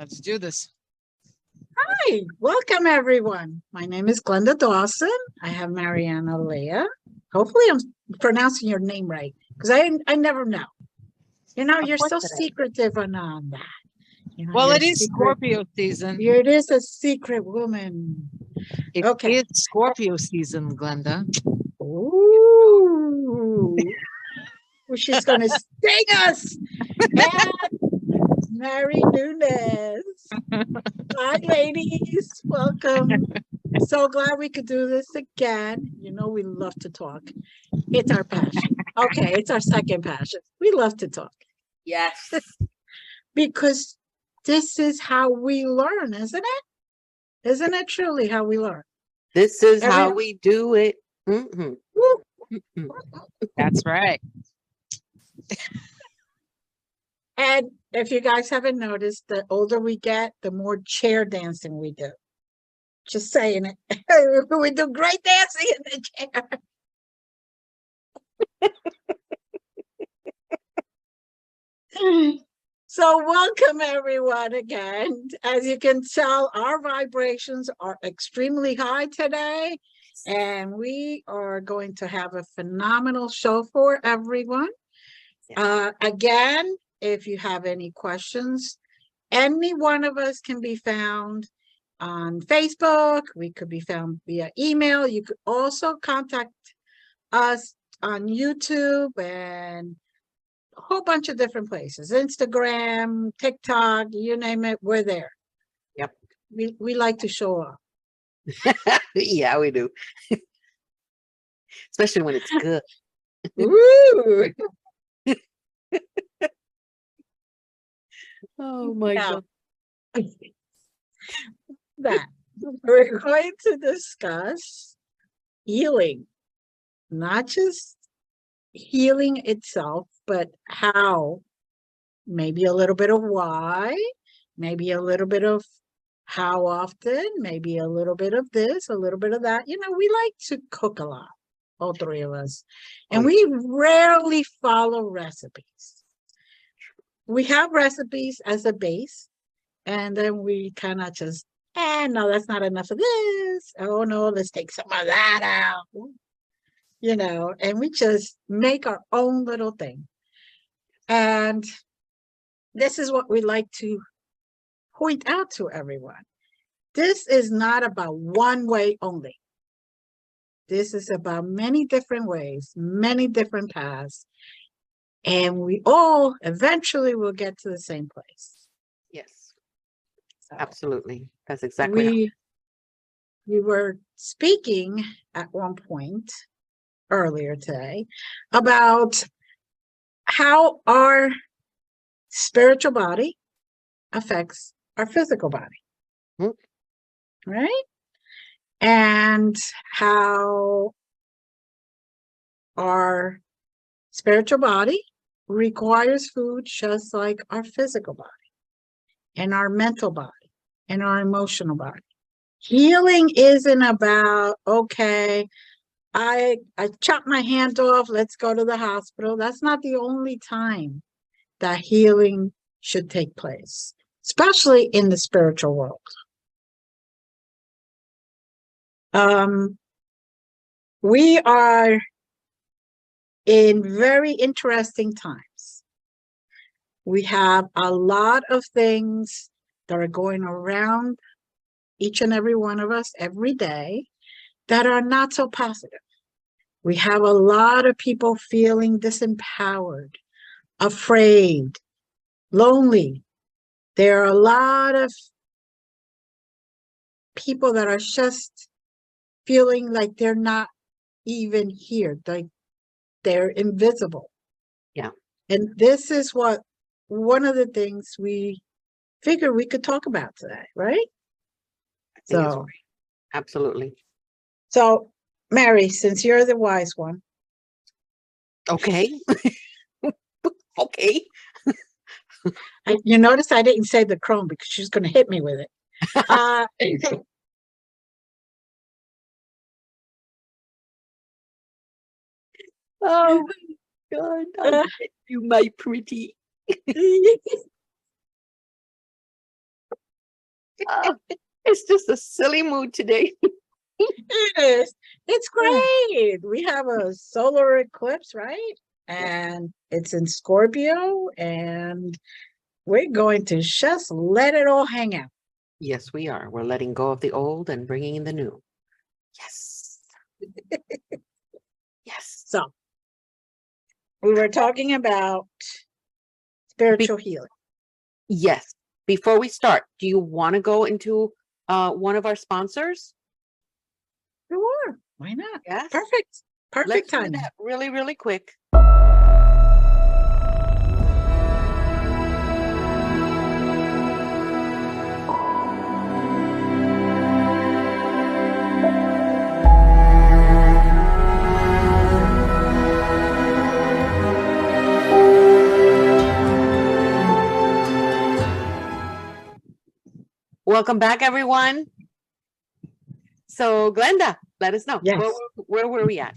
Let's do this. Hi, welcome everyone. My name is Glenda Dawson. I have Mariana Leah. Hopefully I'm pronouncing your name right, because I never know. You know, you're so secretive on that. You know, Well, you're it is secret. Scorpio season. It is a secret woman. It is Scorpio season, Glenda. Ooh. Well, she's going to sting us. And Mary Nunes. Hi, ladies. Welcome. So glad we could do this again. You know, we love to talk. It's our passion. Okay, it's our second passion. We love to talk. Yes. Because this is how we learn, isn't it? Isn't it truly how we learn? This is how we do it. Mm-hmm. That's right. And if you guys haven't noticed, the older we get, the more chair dancing we do. Just saying it. We do great dancing in the chair. So welcome everyone again. As you can tell, our vibrations are extremely high today, and we are going to have a phenomenal show for everyone. Again, if you have any questions, any one of us can be found on Facebook. We could be found via email. You could also contact us on YouTube and a whole bunch of different places. Instagram, TikTok, you name it, we're there. Yep. We like to show up. Yeah, we do. Especially when it's good. Ooh. Oh my God. That we're going to discuss healing, not just healing itself, but how, maybe a little bit of why, maybe a little bit of how often, maybe a little bit of this, a little bit of that. You know, we like to cook a lot, all three of us, and we rarely follow recipes. We have recipes as a base, and then we kind of just, no, that's not enough of this. Oh no, let's take some of that out. You know, and we just make our own little thing. And this is what we like to point out to everyone. This is not about one way only. This is about many different ways, many different paths. And we all eventually will get to the same place. Yes, so absolutely. That's exactly we were speaking at one point earlier today about how our spiritual body affects our physical body, right? And how our spiritual body requires food just like our physical body and our mental body and our emotional body. Healing isn't about, okay, I chopped my hand off, let's go to the hospital. That's not the only time that healing should take place, especially in the spiritual world. We are in very interesting times. We have a lot of things that are going around each and every one of us every day that are not so positive. We have a lot of people feeling disempowered, afraid, lonely. There are a lot of people that are just feeling like they're not even here, like they're invisible. Yeah. And this is what one of the things we figured we could talk about today, right? I think it's great. Absolutely. So, Mary, since you're the wise one. Okay. Okay. You notice I didn't say the chrome because she's going to hit me with it. Oh my God. I'll get you, my pretty. It's just a silly mood today. It is. It's great. We have a solar eclipse, right? And it's in Scorpio, and we're going to just let it all hang out. Yes, we are. We're letting go of the old and bringing in the new. Yes. Yes. So, we were talking about spiritual healing. Yes. Before we start, do you want to go into one of our sponsors? Sure. Why not? Yes. Perfect. Perfect Let's do timing. that really, really quick. Welcome back, everyone. So, Glenda, let us know. Yes. Where were we at?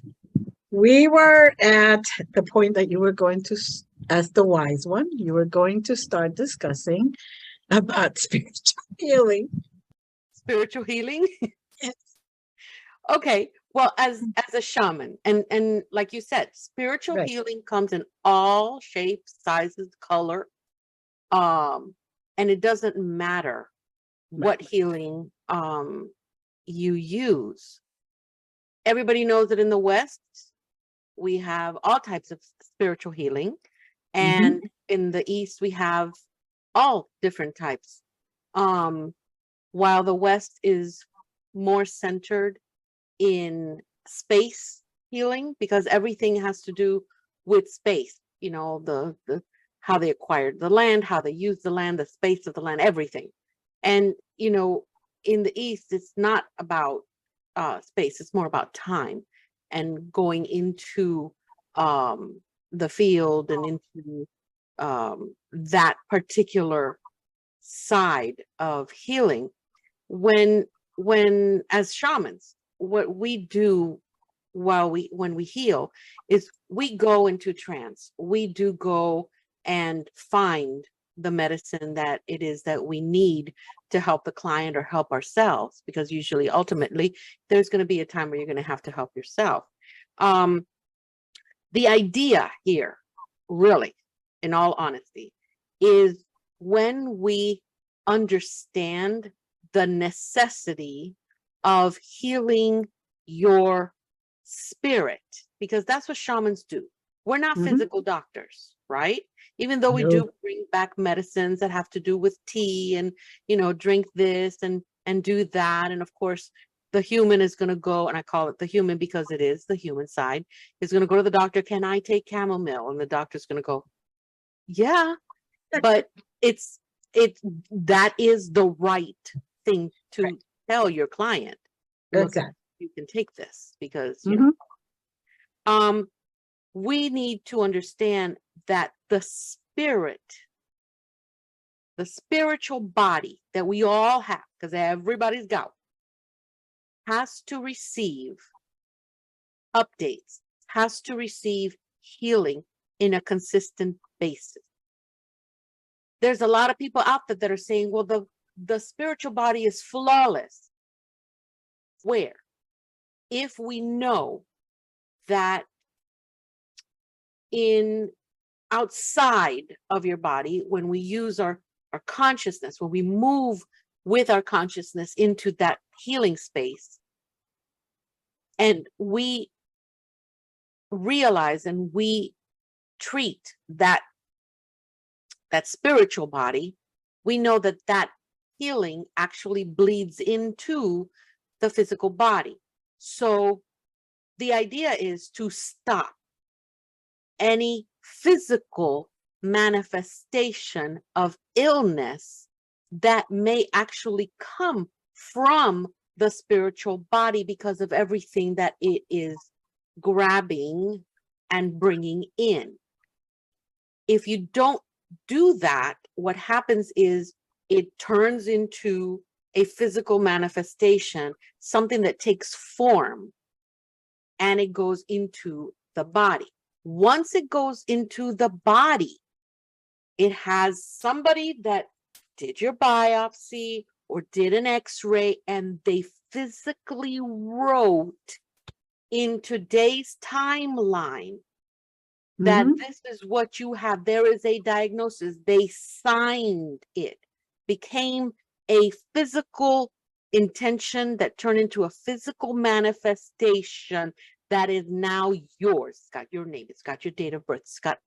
We were at the point that you were going to, as the wise one, you were going to start discussing about spiritual healing. Spiritual healing? Yes. Okay. Well, as a shaman, and like you said, spiritual Right. healing comes in all shapes, sizes, color. And it doesn't matter what healing you use. Everybody knows that in the West, we have all types of spiritual healing. And in the East, we have all different types. While the West is more centered in space healing, because everything has to do with space, you know, the how they acquired the land, how they use the land, the space of the land, everything. And, you know, in the East, it's not about space, it's more about time and going into the field and into that particular side of healing. When as shamans, what we do when we heal is we go into trance. We do go and find the medicine that it is that we need to help the client or help ourselves, because usually ultimately there's going to be a time where you're going to have to help yourself. The idea here, really, in all honesty, is when we understand the necessity of healing your spirit, because that's what shamans do. We're not physical doctors, right? Even though we do bring back medicines that have to do with tea and, you know, drink this and do that. And of course, the human is going to go, and I call it the human because it is the human side, is going to go to the doctor. Can I take chamomile? And the doctor's going to go, yeah, but that is the right thing to tell your client. Look, you can take this because, you know, we need to understand that the spiritual body that we all have, because everybody's got, has to receive updates, has to receive healing in a consistent basis. There's a lot of people out there that are saying, well, the spiritual body is flawless. Where? If we know that outside of your body, when we use our consciousness, when we move with our consciousness into that healing space, and we realize and we treat that spiritual body, we know that healing actually bleeds into the physical body. So the idea is to stop any physical manifestation of illness that may actually come from the spiritual body because of everything that it is grabbing and bringing in. If you don't do that, what happens is it turns into a physical manifestation, something that takes form, and it goes into the body. Once it goes into the body, it has somebody that did your biopsy or did an x-ray and they physically wrote in today's timeline that Mhm. this is what you have. There is a diagnosis. They signed it, became a physical intention that turned into a physical manifestation that is now yours. It's got your name, it's got your date of birth, it's got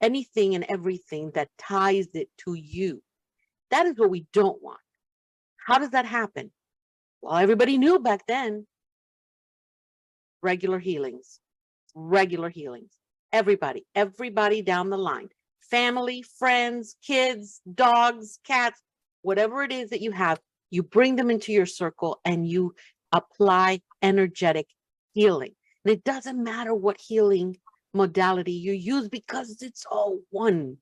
anything and everything that ties it to you. That is what we don't want. How does that happen? Well, everybody knew back then. Regular healings, everybody down the line, family, friends, kids, dogs, cats, whatever it is that you have, you bring them into your circle and you apply energetic healing. And it doesn't matter what healing modality you use because it's all one.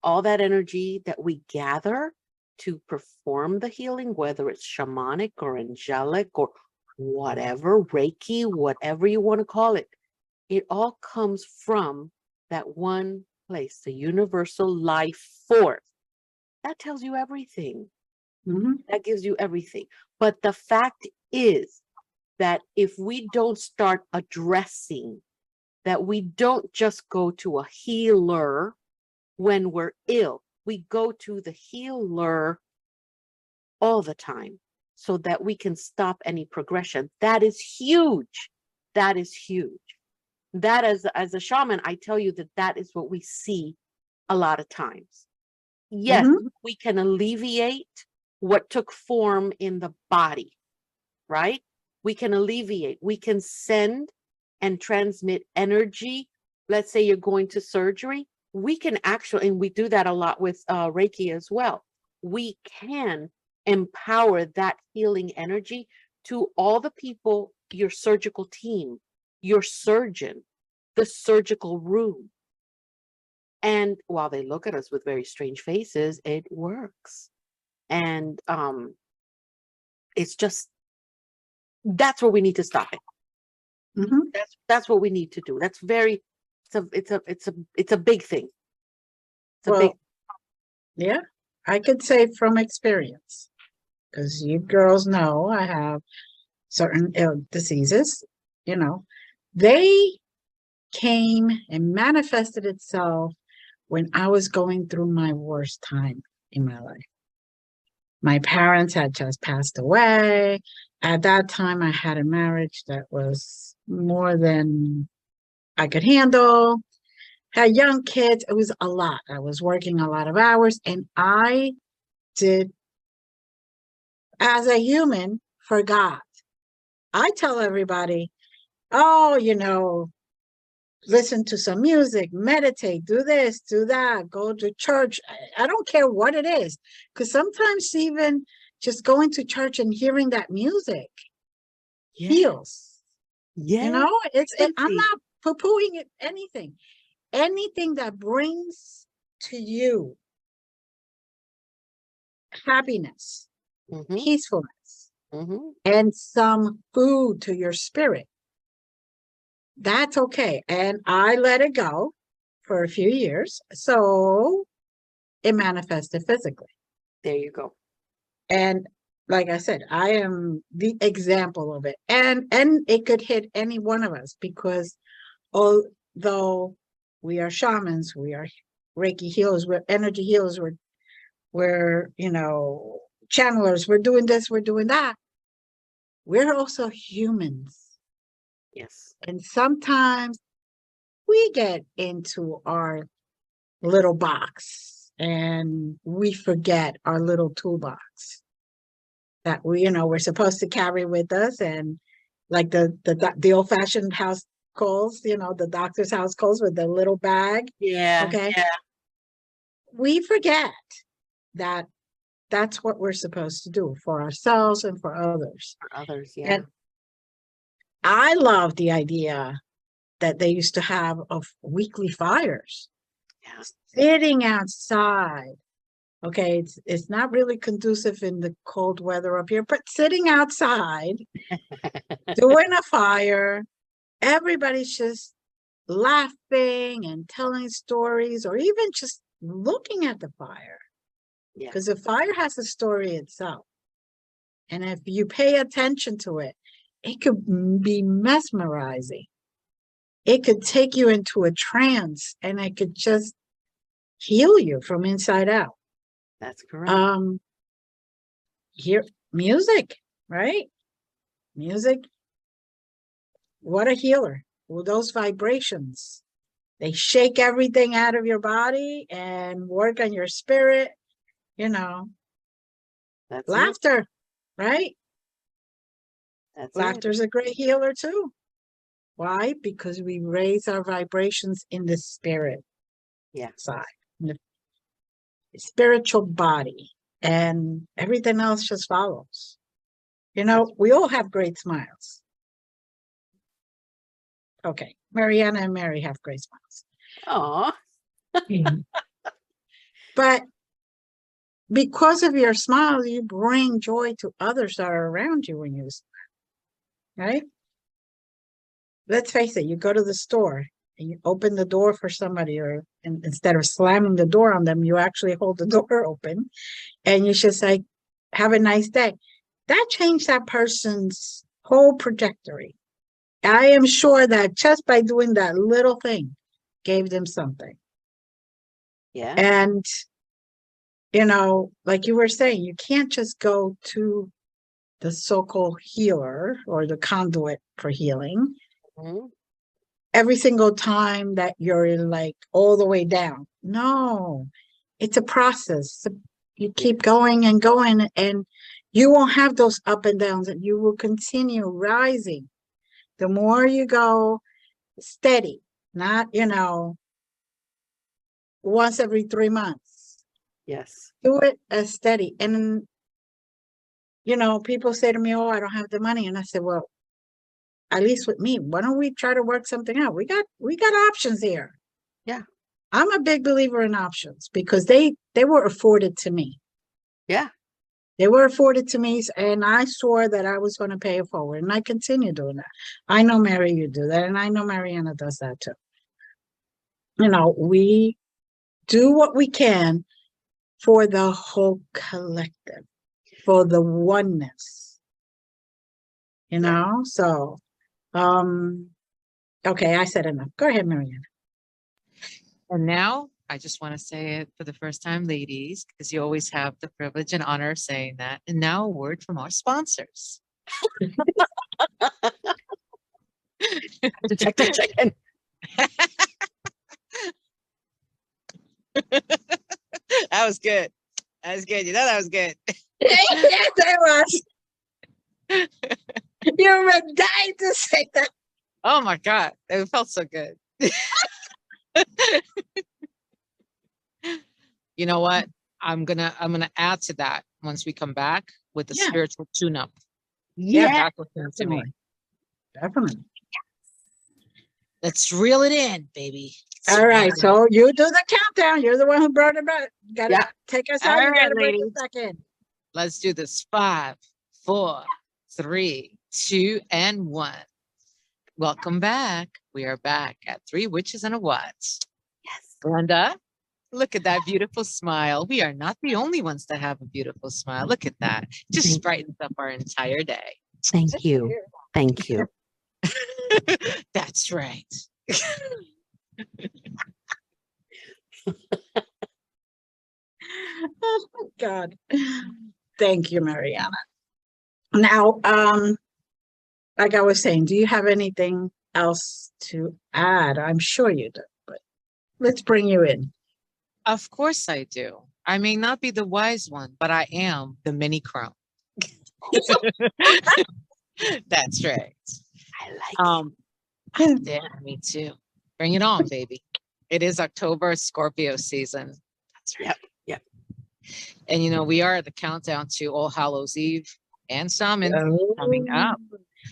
All that energy that we gather to perform the healing, whether it's shamanic or angelic or whatever, Reiki, whatever you want to call it, it all comes from that one place, the universal life force. That tells you everything. Mhm. That gives you everything. But the fact is that if we don't start addressing, that we don't just go to a healer when we're ill, we go to the healer all the time so that we can stop any progression. That is huge. That is huge. That as a shaman, I tell you that is what we see a lot of times. Yes, Mhm. we can alleviate what took form in the body, right? We can alleviate, we can send and transmit energy. Let's say you're going to surgery. We can actually, and we do that a lot with Reiki as well. We can empower that healing energy to all the people, your surgical team, your surgeon, the surgical room. And while they look at us with very strange faces, it works. And it's just, that's where we need to stop it. Mhm. That's what we need to do. That's very, it's a big thing. It's a big, Well, yeah, I could say from experience, because you girls know I have certain diseases, you know, they came and manifested itself when I was going through my worst time in my life. My parents had just passed away. At that time, I had a marriage that was more than I could handle. Had young kids. It was a lot. I was working a lot of hours, and I did, as a human, forgot. I tell everybody, oh, listen to some music, meditate, do this, do that, go to church. I don't care what it is, because sometimes even just going to church and hearing that music heals. yeah, I'm not poo-pooing it, anything that brings to you happiness, mm-hmm, peacefulness, mm-hmm. and some food to your spirit. That's okay. And I let it go for a few years. So it manifested physically. There you go. And like I said, I am the example of it. And it could hit any one of us, because although we are shamans, we are Reiki healers, we're energy healers, we're channelers, we're doing this, we're doing that. We're also humans. Yes. And sometimes we get into our little box and we forget our little toolbox that we're supposed to carry with us. And like the old-fashioned house calls, the doctor's house calls with the little bag. Yeah. Okay. Yeah. We forget that that's what we're supposed to do for ourselves and for others. For others. Yeah. And I love the idea that they used to have of weekly fires, Yeah. sitting outside. Okay, it's not really conducive in the cold weather up here, but sitting outside, doing a fire, everybody's just laughing and telling stories, or even just looking at the fire. Yeah. Because the fire has a story itself. And if you pay attention to it, it could be mesmerizing. It could take you into a trance and it could just heal you from inside out. That's correct. Here, music, right? Music. What a healer. Well, those vibrations, they shake everything out of your body and work on your spirit, you know. That's it. Laughter, right? That's Laughter is a great healer too. Why? Because we raise our vibrations in the spirit Yeah. side, in the spiritual body, and everything else just follows. You know, we all have great smiles. Okay, Mariana and Mary have great smiles. Oh, But because of your smile, you bring joy to others that are around you when you smile, right? Let's face it, you go to the store and you open the door for somebody, or instead of slamming the door on them, you actually hold the door open and you just say, have a nice day. That changed that person's whole trajectory. I am sure that just by doing that little thing gave them something. yeah. And, you know, like you were saying, you can't just go to the so-called healer or the conduit for healing Mhm. every single time that you're like all the way down. No, it's a process. You keep going and going, and you won't have those up and downs, and you will continue rising. The more you go steady, not, you know, once every 3 months. Yes. Do it as steady. And, you know, people say to me, oh, I don't have the money. And I said, well, at least with me, why don't we try to work something out? We got options here. Yeah. I'm a big believer in options because they were afforded to me. Yeah. They were afforded to me, and I swore that I was going to pay it forward, and I continue doing that. I know, Mary, you do that, and I know Mariana does that too. You know, we do what we can for the whole collective, for the oneness. You know, so okay, I said enough. Go ahead, Mariana. And now I just want to say it for the first time, ladies, because you always have the privilege and honor of saying that. And now a word from our sponsors. To check the chicken. That was good. That was good. You know, that was good. Yes, I was. You were dying to say that. Oh my God. It felt so good. You know what? I'm gonna add to that once we come back with the spiritual tune-up. Yeah, That's what came to me. Definitely. Let's reel it in, baby. All right, so you do the countdown. You're the one who brought it back. Gotta take us out. All You right, gotta bring ladies. us back in. Let's do this. 5, 4, 3, 2, and 1. Welcome back. We are back at 3 Witches and a What. Yes. Glenda, look at that beautiful smile. We are not the only ones that have a beautiful smile. Look at that. Just brightens up our entire day. Thank you. Thank you. That's right. Oh my God. Thank you, Mariana. Now, like I was saying, do you have anything else to add? I'm sure you do, but let's bring you in. Of course I do. I may not be the wise one, but I am the mini crown. That's right. I like it. Yeah, me too. Bring it on, baby. It is October, Scorpio season. That's right. Yep. And you know, we are at the countdown to All Hallows Eve and Samhain coming up.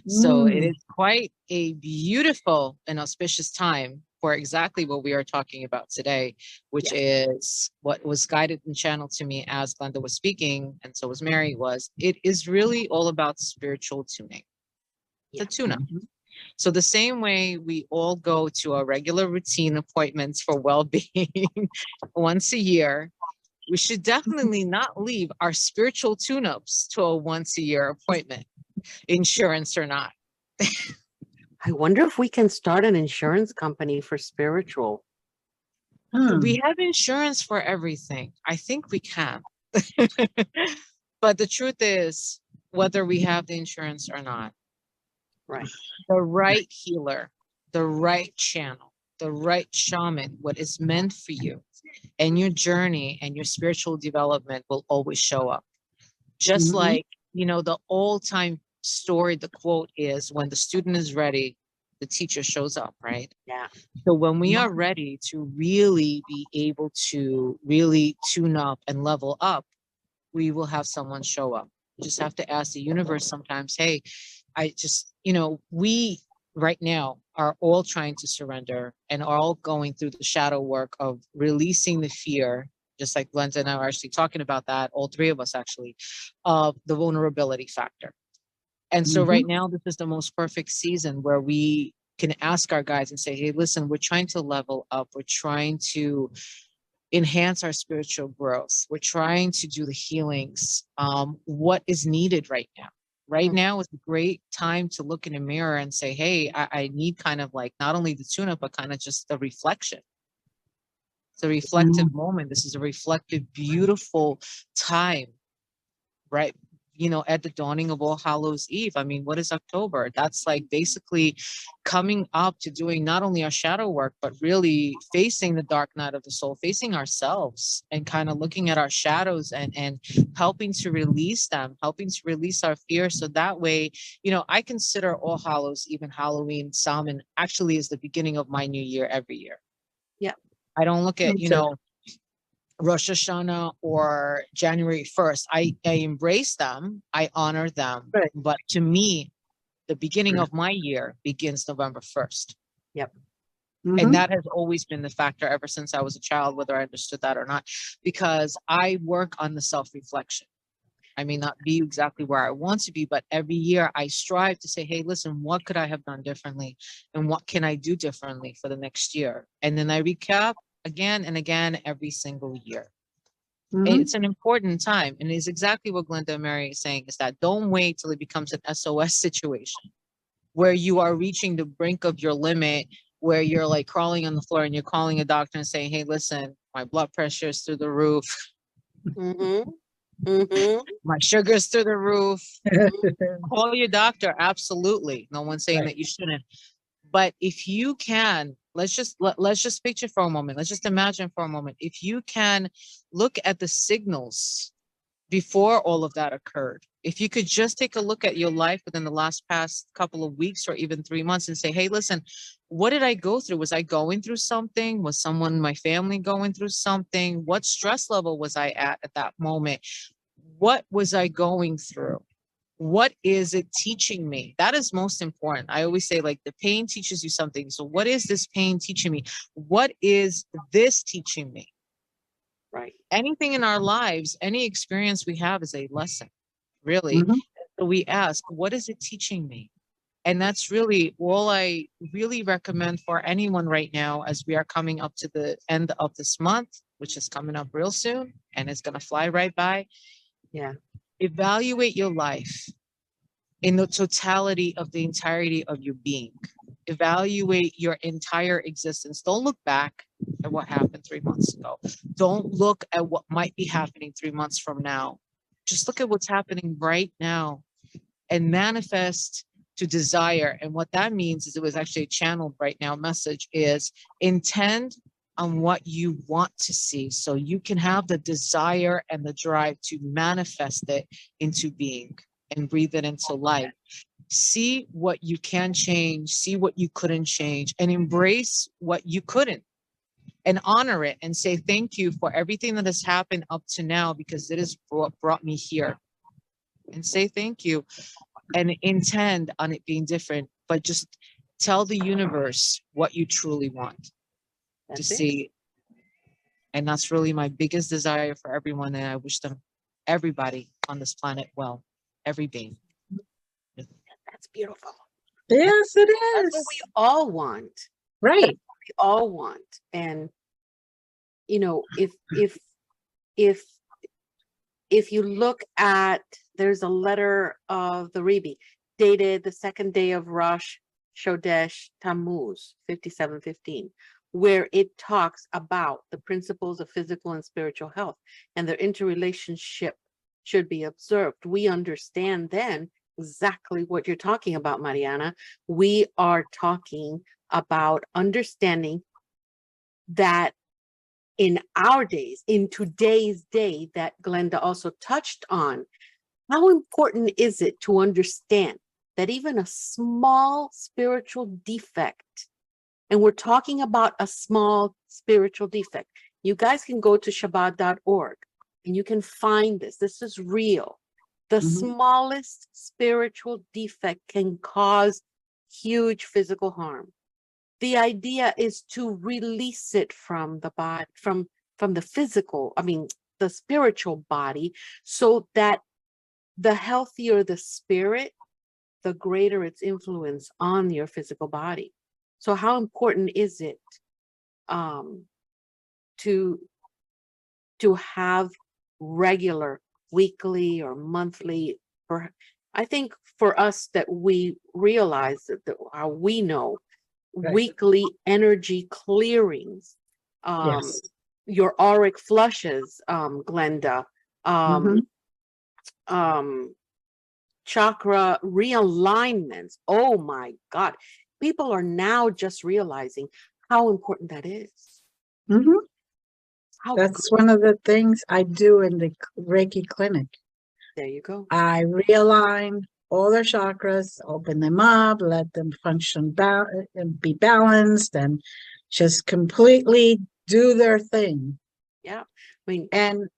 So it is quite a beautiful and auspicious time for exactly what we are talking about today, which is what was guided and channeled to me as Glenda was speaking, and so was Mary, was it is really all about spiritual tuning, the tune-up. So the same way we all go to our regular routine appointments for well-being once a year, we should definitely not leave our spiritual tune-ups to a once-a-year appointment, insurance or not. I wonder if we can start an insurance company for spiritual. We have insurance for everything. I think we can. But the truth is, whether we have the insurance or not, Right. the right healer, the right channel, the right shaman, what is meant for you and your journey and your spiritual development will always show up. Just like, you know, the old time story, the quote is, when the student is ready, the teacher shows up, right? Yeah. So when we are ready to really be able to really tune up and level up, we will have someone show up. You just have to ask the universe sometimes, hey, I just, you know, we right now are all trying to surrender and are all going through the shadow work of releasing the fear, just like Glenda and I are actually talking about that, all three of us actually, of the vulnerability factor. And so right now, this is the most perfect season where we can ask our guides and say, hey, listen, we're trying to level up. We're trying to enhance our spiritual growth. We're trying to do the healings. What is needed right now? Right now is a great time to look in a mirror and say, hey, I need kind of like not only the tune-up, but kind of just the reflection. It's a reflective moment. This is a reflective, beautiful time, right? You know, at the dawning of All Hallows Eve. I mean, what is October? That's like basically coming up to doing not only our shadow work, but really facing the dark night of the soul, facing ourselves and kind of looking at our shadows and helping to release them, helping to release our fear. So that way, you know, I consider All Hallows, even Halloween, Samhain actually is the beginning of my new year every year. Yeah. I don't look at, you know, Rosh Hashanah or January 1st. I embrace them, I honor them. Right. But to me, the beginning of my year begins November 1st. Yep. And that has always been the factor ever since I was a child, whether I understood that or not, because I work on the self-reflection. I may not be exactly where I want to be, but every year I strive to say, hey, listen, what could I have done differently? And what can I do differently for the next year? And then I recap again and again every single year. It's an important time. And it's exactly what Glenda and Mary is saying, is that don't wait till it becomes an SOS situation where you are reaching the brink of your limit, where you're like crawling on the floor and you're calling a doctor and saying, hey, listen, my blood pressure is through the roof. My sugar's through the roof. Call your doctor. Absolutely. No one's saying that you shouldn't. But if you can, let's just picture for a moment. Let's just imagine for a moment. If you can look at the signals before all of that occurred, if you could just take a look at your life within the past couple of weeks or even 3 months and say, hey, listen, what did I go through? Was I going through something? Was someone in my family going through something? What stress level was I at that moment? What was I going through? What is it teaching me? That is most important. I always say, like, the pain teaches you something. So what is this pain teaching me? What is this teaching me? Right. Anything in our lives, any experience we have is a lesson, really. So we ask, what is it teaching me? And that's really all I really recommend for anyone right now, as we are coming up to the end of this month, which is coming up real soon, and it's going to fly right by. Yeah. Evaluate your life in the totality of the entirety of your being. Evaluate your entire existence. Don't look back at what happened 3 months ago. Don't look at what might be happening 3 months from now. Just look at what's happening right now and manifest to desire. And what that means is, it was actually a channeled right now message, is intend on what you want to see, so you can have the desire and the drive to manifest it into being and breathe it into life. See what you can change, see what you couldn't change, and embrace what you couldn't, and honor it and say thank you for everything that has happened up to now, because it has brought me here. And say thank you and intend on it being different, but just tell the universe what you truly want to see. And that's really my biggest desire for everyone. And I wish them, everybody on this planet, well, every being. That's beautiful. Yes, it That's what is. we all want. Right. We all want. And you know, if if you look at, there's a letter of the Rebbe dated the second day of Rosh Chodesh Tammuz, 5715, where it talks about the principles of physical and spiritual health and their interrelationship should be observed. We understand then exactly what you're talking about, Mariana. We are talking about understanding that in our days, in today's day, that Glenda also touched on, how important is it to understand that even a small spiritual defect, and we're talking about a small spiritual defect, you guys can go to Shabbat.org and you can find this. This is real. The smallest spiritual defect can cause huge physical harm. The idea is to release it from the body, from the physical, the spiritual body, so that the healthier the spirit, the greater its influence on your physical body. So how important is it to have regular weekly or monthly, or I think for us that we realize that how we know weekly energy clearings, Yes. your auric flushes, Glenda, chakra realignments. Oh my God. People are now just realizing how important that is. How That's good. one of the things I do in the Reiki clinic. There you go. I realign all their chakras, open them up, let them function and be balanced, and just completely do their thing. Yeah. And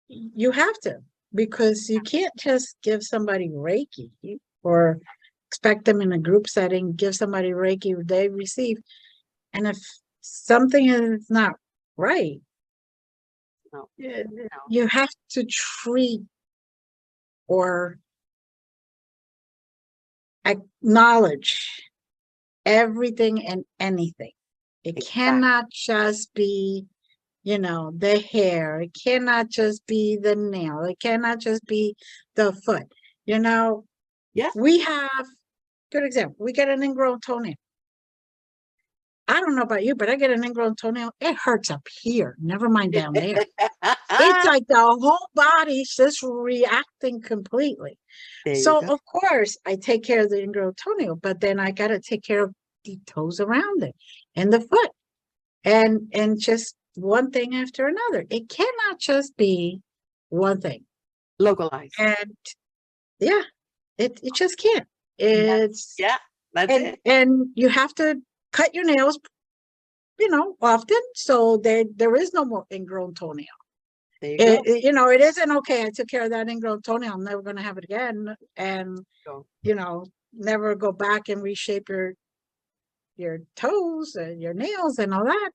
you have to, because you can't just give somebody Reiki or expect them in a group setting, give somebody Reiki they receive. And if something is not right, no. You have to treat or acknowledge everything and anything. It cannot just be, the hair. It cannot just be the nail. It cannot just be the foot. We have, good example, we get an ingrown toenail. I don't know about you, but I get an ingrown toenail. It hurts up here. Never mind down there. It's like the whole body's just reacting completely. So of course I take care of the ingrown toenail, but then I got to take care of the toes around it and the foot, and just one thing after another. It cannot just be one thing. Localized. And yeah, it just can't. It's that's it. And you have to cut your nails, often, so there is no more ingrown toenail. It isn't okay. I took care of that ingrown toenail. I'm never going to have it again, and never go back and reshape your toes and your nails and all that.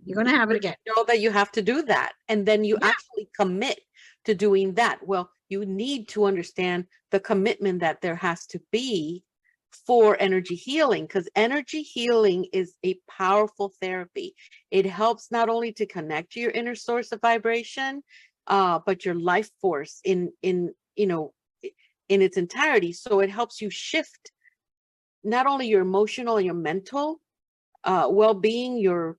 You're going to have it again. Know that you have to do that, and then you actually commit to doing that. Well, you need to understand the commitment that there has to be for energy healing, because energy healing is a powerful therapy. It helps not only to connect to your inner source of vibration, but your life force in its entirety. So it helps you shift not only your emotional and your mental well-being,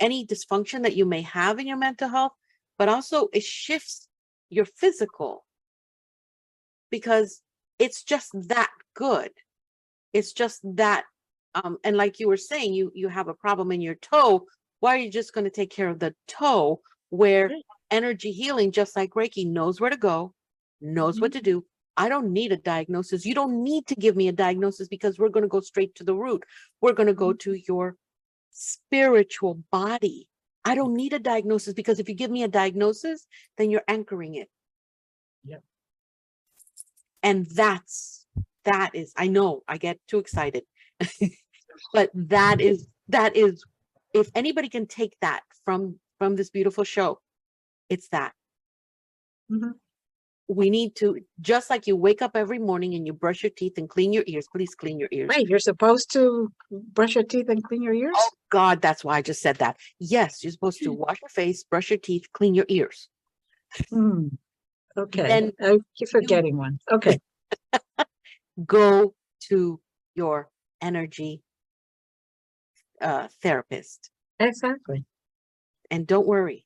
any dysfunction that you may have in your mental health, but also it shifts your physical, because it's just that good. It's just that, and like you were saying, you have a problem in your toe. Why are you just going to take care of the toe, where energy healing, just like Reiki, knows where to go, knows what to do? I don't need a diagnosis. You don't need to give me a diagnosis, because we're going to go straight to the root. We're going to go to your spiritual body. I don't need a diagnosis, because if you give me a diagnosis, then you're anchoring it. And that is, I know I get too excited, but that is, if anybody can take that from this beautiful show, it's that. we need to, just like you wake up every morning and you brush your teeth and clean your ears, please clean your ears. Wait, you're supposed to brush your teeth and clean your ears? Oh God, that's why I just said that. Yes, you're supposed to wash your face, brush your teeth, clean your ears. Hmm. Okay. Then I keep forgetting one. Okay. go to your energy therapist. Exactly. And don't worry,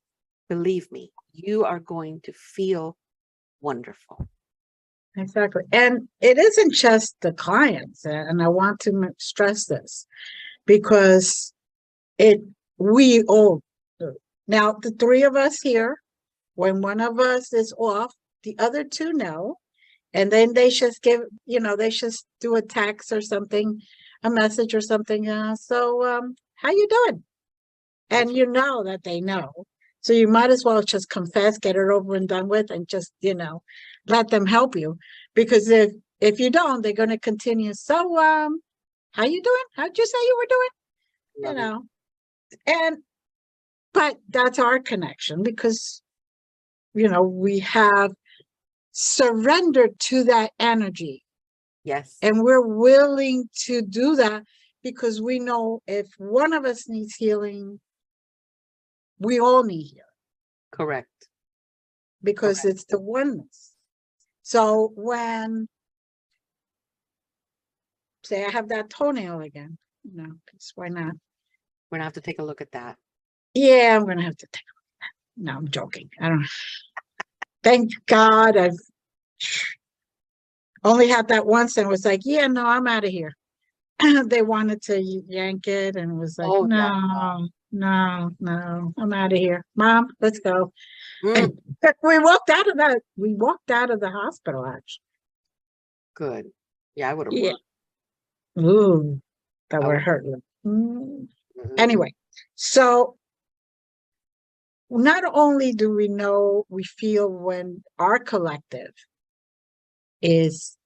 believe me, you are going to feel wonderful. Exactly. And it isn't just the clients, and I want to stress this because we all do. Now, the three of us here, when one of us is off, the other two know, and then they just give, they just do a text or something, a message or something. How you doing? And you know that they know. So you might as well just confess, get it over and done with, and just, let them help you. Because if you don't, they're going to continue. So, how you doing? How'd you say you were doing? But that's our connection because, we have surrendered to that energy. Yes. And we're willing to do that because we know if one of us needs healing, we all need healing. Correct. Because it's the oneness. So when, say I have that toenail again, because why not? We're gonna have to take a look at that. Yeah, I'm gonna have to take a look at that. No, I'm joking. I don't. Thank God I've only had that once and was like, yeah, no, I'm out of here. They wanted to yank it and it was like, no, I'm out of here. Mom, let's go. Mm. We walked out of that. We walked out of the hospital, actually. Good. Yeah, I would have. Yeah. Ooh, that would would've- hurt. Anyway, so not only do we know, we feel when our collective is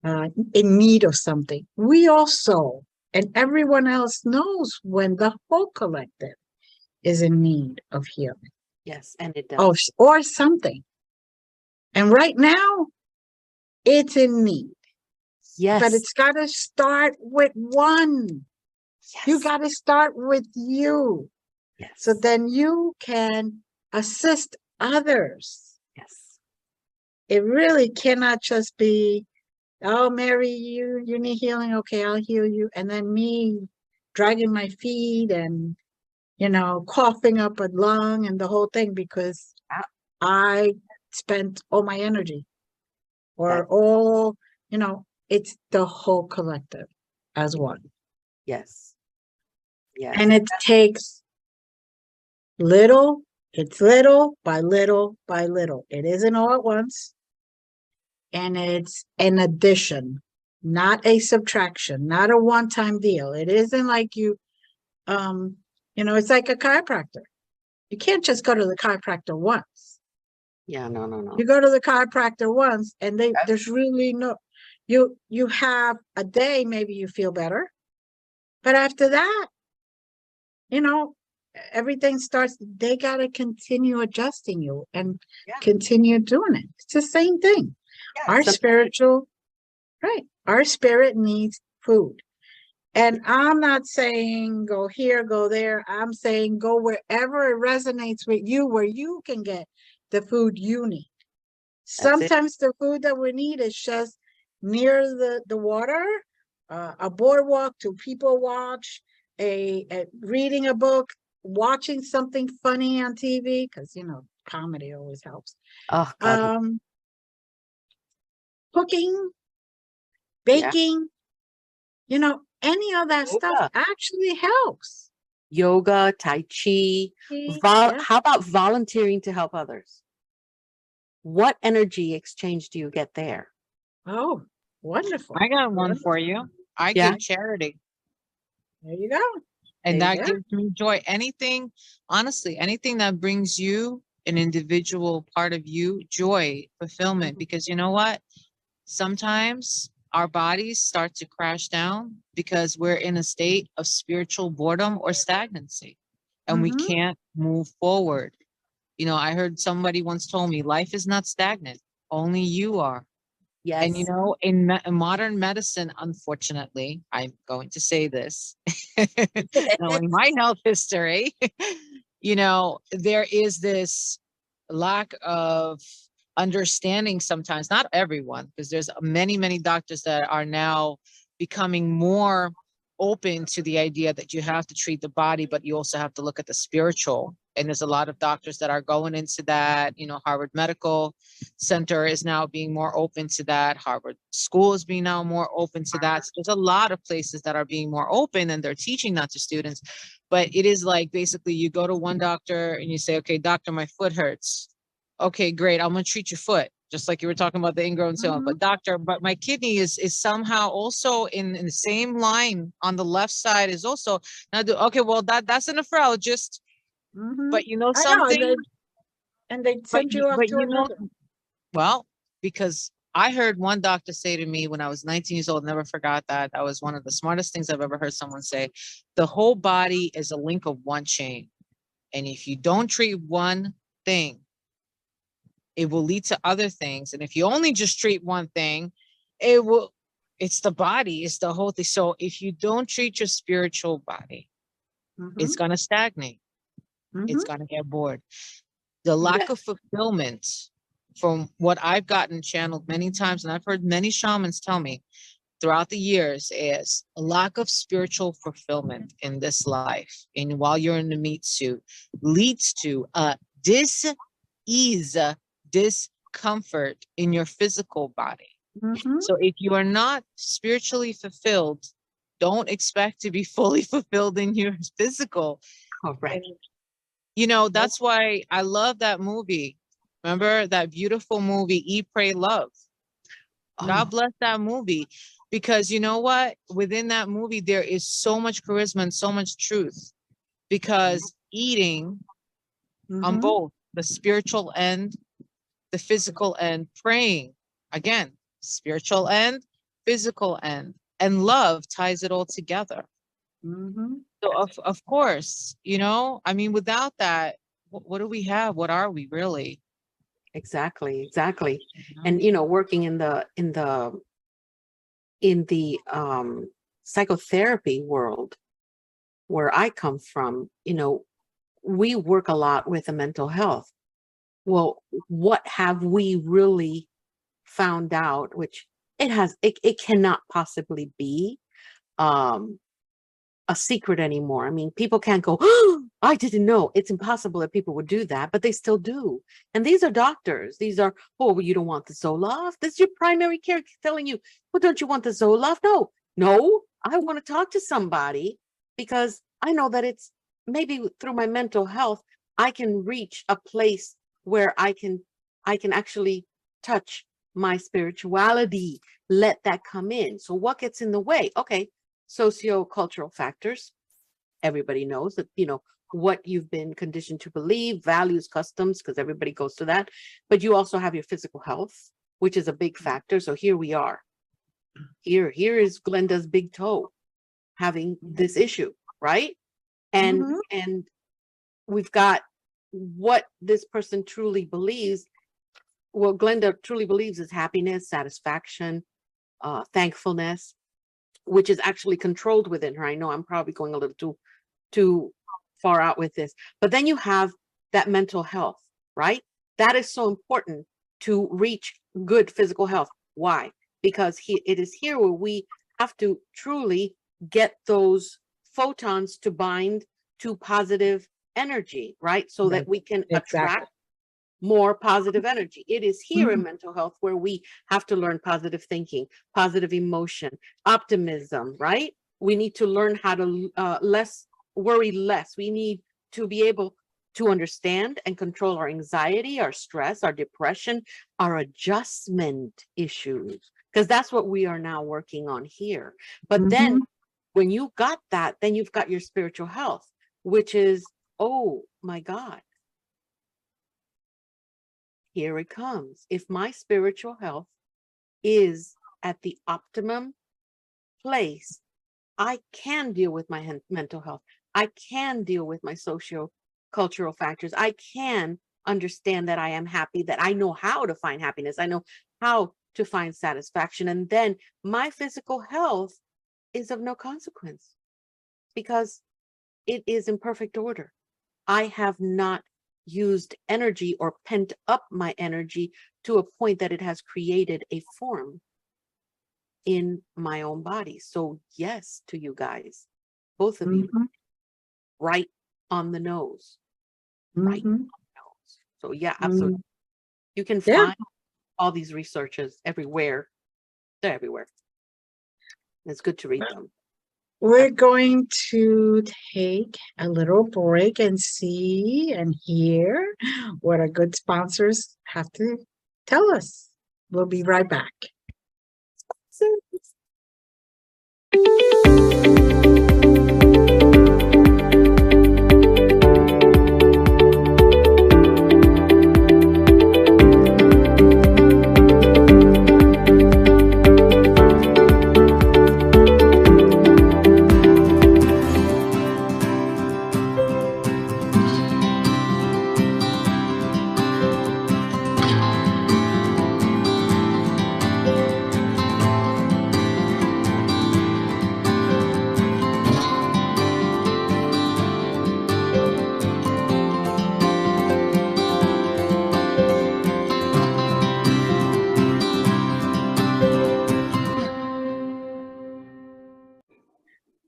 in need of something, we also, and everyone else knows when the whole collective is in need of healing. Yes, and it does. Or something. And right now, it's in need. Yes. But it's got to start with one. Yes. You got to start with you. Yes. So then you can assist others. Yes. It really cannot just be, oh, Mary, you need healing. Okay, I'll heal you. And then me dragging my feet and, coughing up a lung and the whole thing because I spent all my energy or all, it's the whole collective as one. Yes. Yes. And it takes little by little by little. It isn't all at once. And it's an addition, not a subtraction, not a one-time deal. It isn't like it's like a chiropractor. You can't just go to the chiropractor once. Yeah, no. You go to the chiropractor once and there's really no, you have a day, maybe you feel better. But after that, everything starts, they got to continue adjusting you and continue doing it. It's the same thing. Yeah, our spirit needs food. And I'm not saying go here, go there. I'm saying go wherever it resonates with you, where you can get the food you need. Sometimes the food that we need is just near the water, a boardwalk to people watch, a reading a book, watching something funny on TV, because comedy always helps. Oh, God. Cooking, baking, any of that stuff actually helps. Yoga, Tai Chi. How about volunteering to help others? What energy exchange do you get there? Oh, wonderful. I got one for you. I give charity. There you go. And that gives me joy. Honestly, anything that brings you, an individual part of you, joy, fulfillment. Because you know what? Sometimes our bodies start to crash down because we're in a state of spiritual boredom or stagnancy. And we can't move forward. I heard somebody once told me, life is not stagnant. Only you are. And you Yes. know, in modern medicine, unfortunately, I'm going to say this, knowing my health history, you know, there is this lack of understanding sometimes, not everyone, because there's many, many doctors that are now becoming more open to the idea that you have to treat the body, but you also have to look at the spiritual. And there's a lot of doctors that are going into that. You know, Harvard Medical Center is now being more open to that. Harvard School is being now more open to that. So there's a lot of places that are being more open and they're teaching that to students. But it is like basically you go to one doctor and you say, okay, doctor, my foot hurts. Okay, great. I'm gonna treat your foot, just like you were talking about the ingrown cell. But doctor, but my kidney is somehow also in the same line on the left side is also now. Okay, well that's a nephrologist. But you know I know, something. and they send you off But to you know, another. well, because I heard one doctor say to me when I was 19 years old, never forgot that. That was one of the smartest things I've ever heard someone say. The whole body is a link of one chain. And if you don't treat one thing, it will lead to other things. And if you only just treat one thing, it's the body, it's the whole thing. So if you don't treat your spiritual body, it's going to stagnate. It's going to get bored. The lack Yes. of fulfillment, from what I've gotten channeled many times, and I've heard many shamans tell me throughout the years, is a lack of spiritual fulfillment in this life. And while you're in the meat suit, leads to a dis-ease, discomfort in your physical body. So if you are not spiritually fulfilled, don't expect to be fully fulfilled in your physical. Correct. And, you know, that's why I love that movie. Remember that beautiful movie, Eat, Pray, Love? God Oh, bless that movie. Because you know what? Within that movie, there is so much charisma and so much truth. Because eating on both the spiritual end, the physical end, praying, again, spiritual end, physical end, and love ties it all together. So of course, you know, I mean, without that, what do we have? What are we really? exactly, exactly. You know? And you know, working in the psychotherapy world where I come from, you know, we work a lot with the mental health. Well, what have we really found out, which it cannot possibly be um a secret anymore. I mean, people can't go, oh, I didn't know. It's impossible that people would do that, but they still do. And these are doctors. These are, oh, well, you don't want the Zoloft. This is your primary care telling you, well, don't you want the Zoloft? No, no, I want to talk to somebody because I know that it's maybe through my mental health, I can reach a place where I can actually touch my spirituality, let that come in. So what gets in the way? Okay, socio-cultural factors. Everybody knows that, you know, what you've been conditioned to believe, values, customs, because everybody goes to that. But you also have your physical health, which is a big factor. So here we are. Here is Glenda's big toe having this issue, right? And we've got what this person truly believes. What Glenda truly believes is happiness, satisfaction, thankfulness, which is actually controlled within her. I know I'm probably going a little too far out with this, but then you have that mental health, right? That is so important to reach good physical health. Why? Because it is here where we have to truly get those photons to bind to positive energy, right? So that we can attract more positive energy. It is here in mental health where we have to learn positive thinking, positive emotion, optimism, right? We need to learn how to worry less. We need to be able to understand and control our anxiety, our stress, our depression, our adjustment issues, because that's what we are now working on here. But then when you got that, then you've got your spiritual health, which is, oh my God, here it comes. If my spiritual health is at the optimum place, I can deal with my mental health. I can deal with my socio-cultural factors. I can understand that I am happy, that I know how to find happiness, I know how to find satisfaction, and then my physical health is of no consequence because it is in perfect order. I have not used energy or pent up my energy to a point that it has created a form in my own body. So yes, to you guys, both of you, right on the nose, right on the nose. So yeah, absolutely. You can Yeah. find all these researches everywhere. They're everywhere. It's good to read them. We're going to take a little break and see and hear what our good sponsors have to tell us. We'll be right back.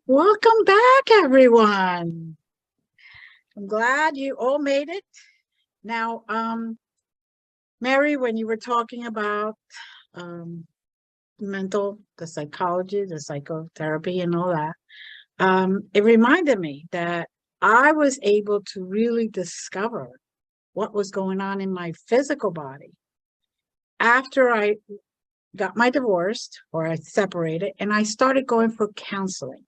Welcome back, everyone. I'm glad you all made it. Now, Mary, when you were talking about the psychology, the psychotherapy and all that, it reminded me that I was able to really discover what was going on in my physical body after I got my divorce or I separated and I started going for counseling.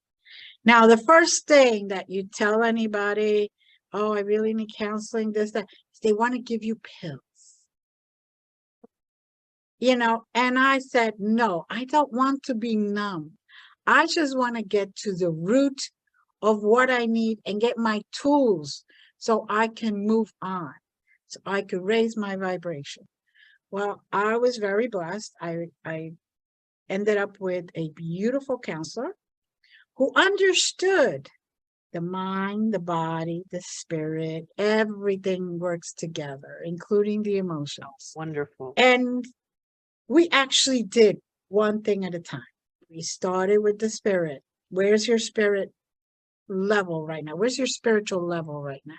Now, the first thing that you tell anybody, oh, I really need counseling, this, that, they want to give you pills. You know, and I said, no, I don't want to be numb. I just want to get to the root of what I need and get my tools so I can move on, so I could raise my vibration. Well, I was very blessed. I ended up with a beautiful counselor who understood the mind, the body, the spirit, everything works together, including the emotions. Wonderful. And we actually did one thing at a time. We started with the spirit. Where's your spirit level right now? Where's your spiritual level right now?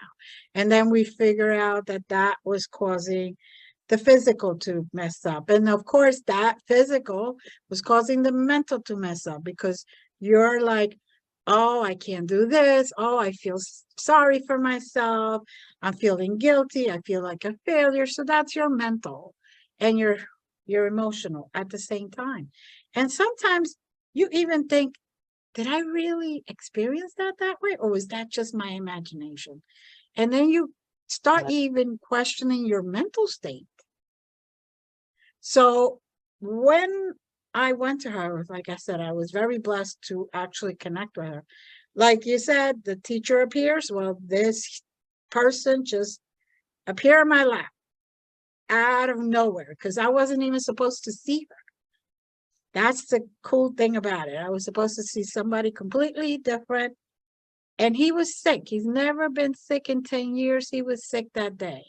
And then we figure out that that was causing the physical to mess up. And of course, that physical was causing the mental to mess up because you're like, oh, I can't do this. Oh, I feel sorry for myself. I'm feeling guilty. I feel like a failure. So that's your mental and your emotional at the same time. And sometimes you even think, did I really experience that way? Or was that just my imagination? And then you start even questioning your mental state. So when I went to her, like I said, I was very blessed to actually connect with her. Like you said, the teacher appears. Well, this person just appeared in my lap out of nowhere because I wasn't even supposed to see her. That's the cool thing about it. I was supposed to see somebody completely different. And he was sick. He's never been sick in 10 years. He was sick that day.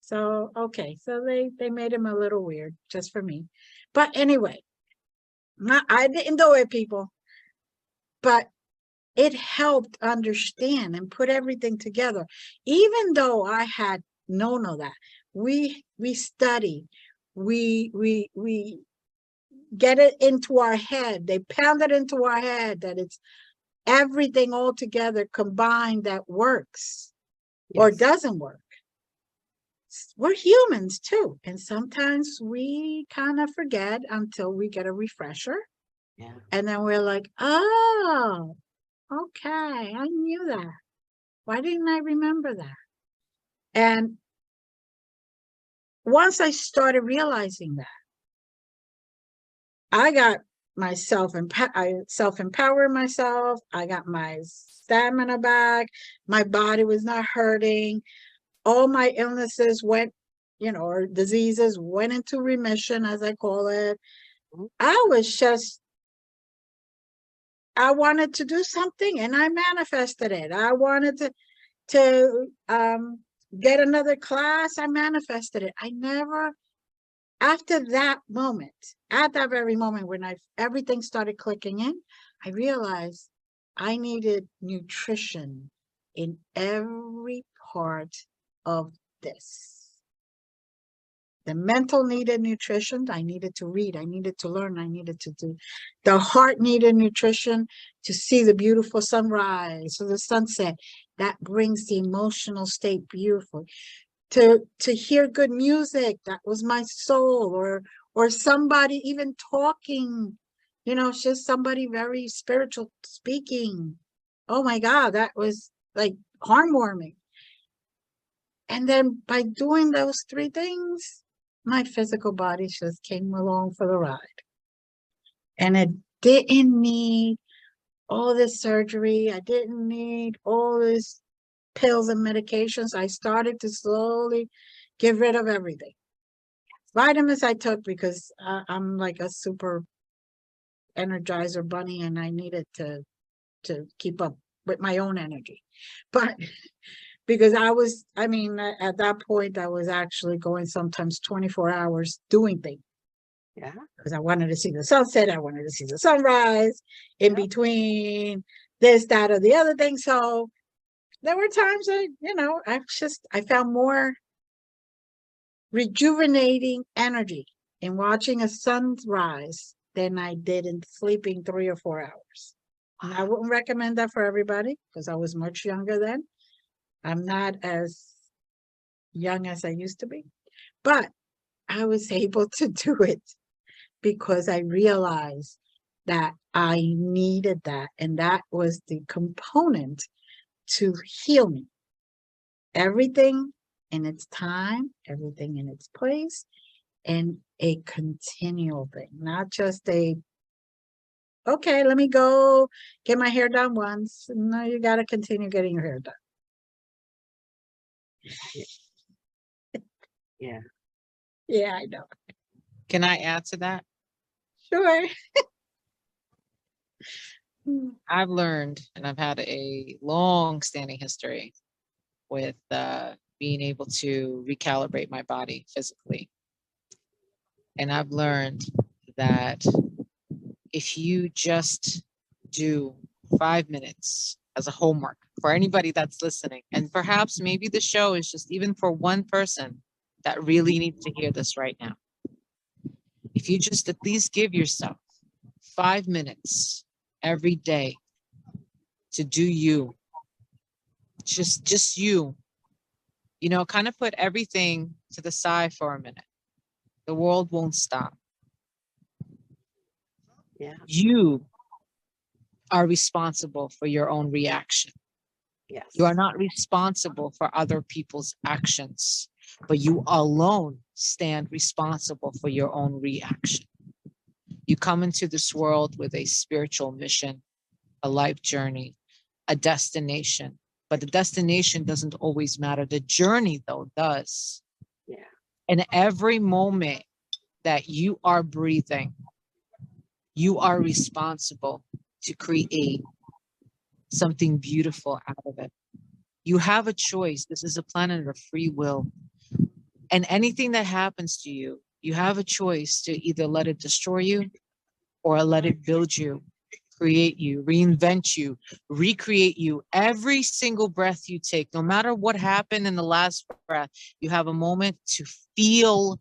So, okay. So they made him a little weird just for me. But anyway, I didn't do it, people. But it helped understand and put everything together. Even though I had known all that, we study, we get it into our head. They pound it into our head that it's everything all together combined that works or doesn't work. We're humans too. And sometimes we kind of forget until we get a refresher. Yeah. And then we're like, oh, okay, I knew that. Why didn't I remember that? And once I started realizing that, I got myself, I self-empowered myself. I got my stamina back. My body was not hurting. all my illnesses went, or diseases went into remission, as I call it. I wanted to do something and I manifested it. I wanted to get another class. I manifested it. I never, after that moment, at that very moment when everything started clicking in, I realized I needed nutrition in every part of this. The mental needed nutrition. I needed to read. I needed to learn. I needed to do. The heart needed nutrition to see the beautiful sunrise or the sunset. That brings the emotional state beautiful. To hear good music. That was my soul. Or somebody even talking. Just somebody very spiritual speaking. Oh my God, that was like heartwarming. And then by doing those three things, my physical body just came along for the ride. And it didn't need all this surgery. I didn't need all this pills and medications. I started to slowly get rid of everything. Vitamins I took because I'm like a super energizer bunny and I needed to keep up with my own energy. But because at that point, I was actually going sometimes 24 hours doing things. Yeah. Because I wanted to see the sunset. I wanted to see the sunrise in between this, that, or the other thing. So there were times I found more rejuvenating energy in watching a sunrise than I did in sleeping 3 or 4 hours. And I wouldn't recommend that for everybody because I was much younger then. I'm not as young as I used to be, but I was able to do it because I realized that I needed that. And that was the component to heal me. Everything in its time, everything in its place, and a continual thing, not just okay, let me go get my hair done once. No, you got to continue getting your hair done. Yeah. Yeah, I know. Can I add to that? Sure. I've learned, and I've had a long standing history with being able to recalibrate my body physically. And I've learned that if you just do 5 minutes as a homework for anybody that's listening, and perhaps maybe the show is just even for one person that really needs to hear this right now. If you just at least give yourself 5 minutes every day to do you, just you, kind of put everything to the side for a minute. The world won't stop. Yeah. You are responsible for your own reaction. Yes. You are not responsible for other people's actions, but you alone stand responsible for your own reaction. You come into this world with a spiritual mission, a life journey, a destination, but the destination doesn't always matter. The journey, though, does. Yeah. And every moment that you are breathing, you are responsible to create something beautiful out of it. You have a choice. This is a planet of free will. And anything that happens to you, you have a choice to either let it destroy you or let it build you, create you, reinvent you, recreate you. Every single breath you take, no matter what happened in the last breath, you have a moment to feel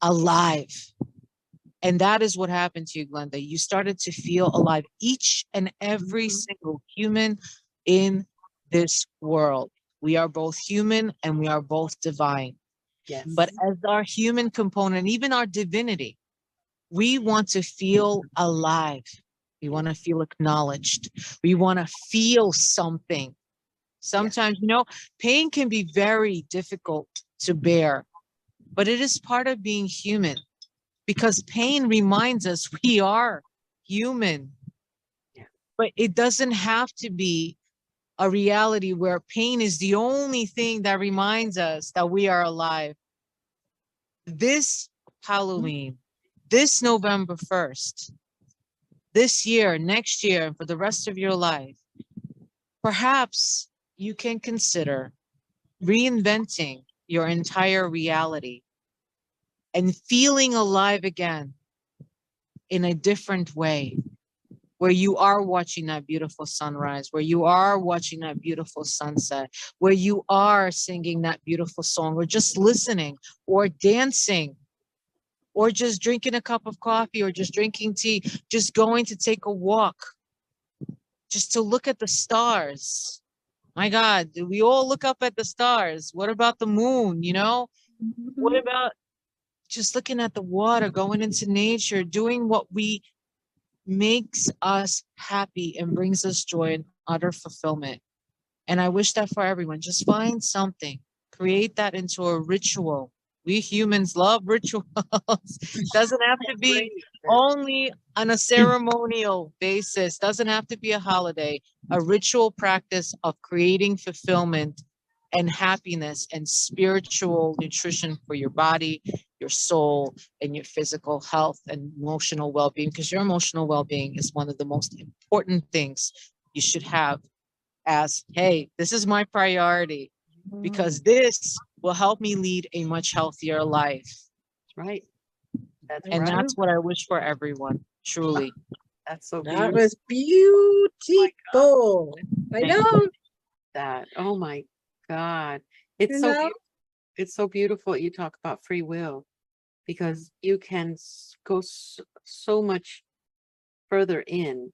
alive. And that is what happened to you, Glenda. You started to feel alive. Each and every single human in this world. We are both human and we are both divine. Yes. But as our human component, even our divinity, we want to feel alive. We want to feel acknowledged. We want to feel something. Sometimes, pain can be very difficult to bear, but it is part of being human because pain reminds us we are human. Yeah. But it doesn't have to be a reality where pain is the only thing that reminds us that we are alive. This Halloween, this November 1st, this year, next year, and for the rest of your life, perhaps you can consider reinventing your entire reality and feeling alive again in a different way, where you are watching that beautiful sunrise, where you are watching that beautiful sunset, where you are singing that beautiful song, or just listening, or dancing, or just drinking a cup of coffee, or just drinking tea, just going to take a walk, just to look at the stars. My God, we all look up at the stars. What about the moon, you know? What about just looking at the water, going into nature, doing what makes us happy and brings us joy and utter fulfillment? And I wish that for everyone. Just find something, create that into a ritual. We humans love rituals. Doesn't have to be only on a ceremonial basis, doesn't have to be a holiday, a ritual practice of creating fulfillment and happiness and spiritual nutrition for your body, your soul, and your physical health and emotional well-being, because your emotional well-being is one of the most important things you should have as, hey, this is my priority, because this will help me lead a much healthier life. Right. That's And right. that's what I wish for everyone, truly. That's so That beautiful. was beautiful. I Thank know, That. Oh my God. It's you so know. it's so beautiful you talk about free will, because you can go so much further in.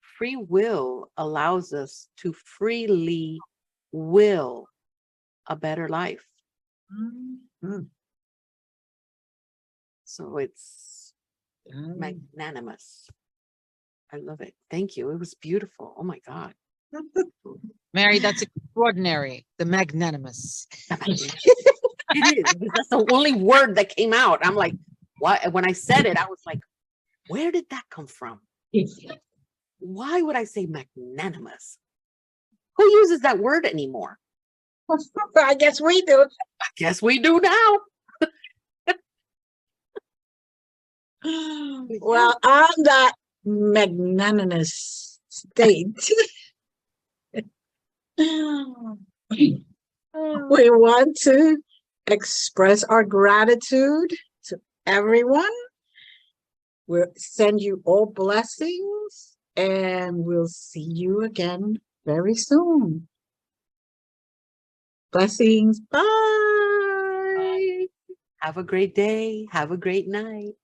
Free will allows us to freely will a better life. So it's magnanimous. I love it. Thank you. It was beautiful. Oh my God. Mary, that's extraordinary. The magnanimous. It is, because that's the only word that came out. I'm like, what? When I said it, I was like, where did that come from? Why would I say magnanimous? Who uses that word anymore? I guess we do. I guess we do now. Well, on that magnanimous state, we want to express our gratitude to everyone. We'll send you all blessings, and we'll see you again very soon. Blessings. Bye. Have a great day. Have a great night.